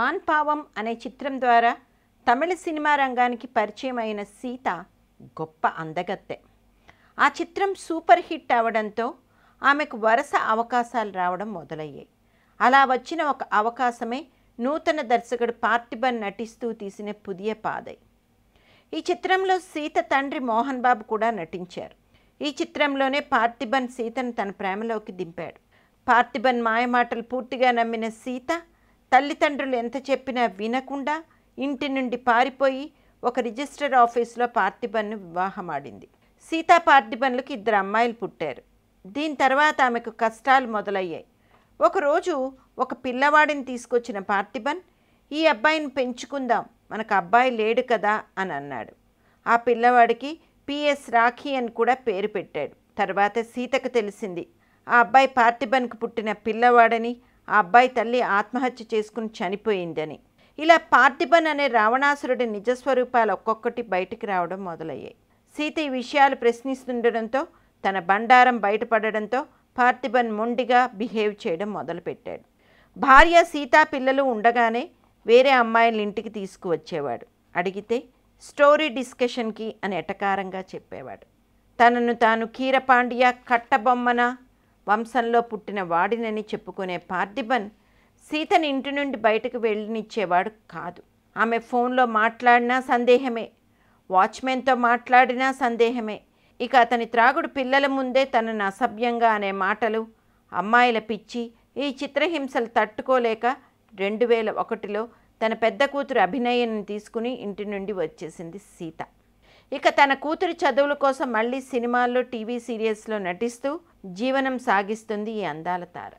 On పావం అనే చిత్రం ద్వారా తమిళ సినిమా రంగానికి పరిచయం అయిన సీత గొప్ప అందగత్తె. ఆ చిత్రం సూపర్ హిట్ అవడంతో ఆమెకు వరుస అవకాశాలు రావడం మొదలయ్యాయి. అలా వచ్చిన ఒక అవకాశమే నూతన దర్శకుడు పార్థిబన్ నటిస్తూ తీసిన పుదియ పాదై. ఈ చిత్రంలో సీత తండ్రి మోహన్ బాబు కూడా నటించారు. ఈ చిత్రంలోనే పార్థిబన్ సీతను తన ప్రేమలోకి దింపాడు. పార్థిబన్ మాయమాటలు పూర్తిగా నమ్మిన సీత తల్లిదండ్రులు ఎంత చెప్పినా వినకుండా ఇంటి నుండి పారిపోయి ఒక రిజిస్టర్ ఆఫీసులో పార్థిబన్ను వివాహమాడింది. సీతా పార్థిబన్లకు 2 అమ్మాయిలు పుట్టారు. దీని తర్వాత ఆమెకు కష్టాలు మొదలయ్యాయి. ఒకరోజు ఒక పిల్లవాడిని తీసుకొచ్చిన పార్థిబన్, ఈ అబ్బాయిని పెంచుకుందాం, మనకు అబ్బాయి లేడు కదా అని అన్నాడు. ఆ పిల్లవాడికి పిఎస్ రాఖీ అని కూడా పేరు పెట్టాడు. తర్వాత సీతకు తెలిసింది ఆ అబ్బాయి పార్థిబన్కు పుట్టిన పిల్లవాడని, ఆ అబ్బాయి తల్లి ఆత్మహత్య చేసుకుని చనిపోయిందని. ఇలా పార్థిబన్ అనే రావణాసురుడి నిజస్వరూపాలు ఒక్కొక్కటి బయటికి రావడం మొదలయ్యాయి. సీత ఈ విషయాలు ప్రశ్నిస్తుండడంతో, తన బండారం బయటపడడంతో పార్థిబన్ మొండిగా బిహేవ్ చేయడం మొదలుపెట్టాడు. భార్య సీతా పిల్లలు ఉండగానే వేరే అమ్మాయిల ఇంటికి తీసుకువచ్చేవాడు. అడిగితే స్టోరీ డిస్కషన్కి అని ఎటకారంగా చెప్పేవాడు. తనను తాను కీరపాండ్య కట్టబొమ్మన వంశంలో పుట్టిన వాడినని చెప్పుకునే పార్థిబన్ సీతని ఇంటి నుండి బయటకు వెళ్ళనిచ్చేవాడు కాదు. ఆమె ఫోన్లో మాట్లాడినా సందేహమే, వాచ్మెన్తో మాట్లాడినా సందేహమే. ఇక అతని త్రాగుడు పిల్లల ముందే తనను అసభ్యంగా అనే మాటలు, అమ్మాయిల పిచ్చి, ఈ చిత్రహింసలు తట్టుకోలేక 2001లో తన పెద్ద కూతురు అభినయని తీసుకుని ఇంటి నుండి వచ్చేసింది సీత. ఇక తన కూతురి చదువుల కోసం మళ్ళీ సినిమాల్లో, టీవీ సీరియల్స్లో నటిస్తూ జీవనం సాగిస్తుంది ఈ అందాల తార.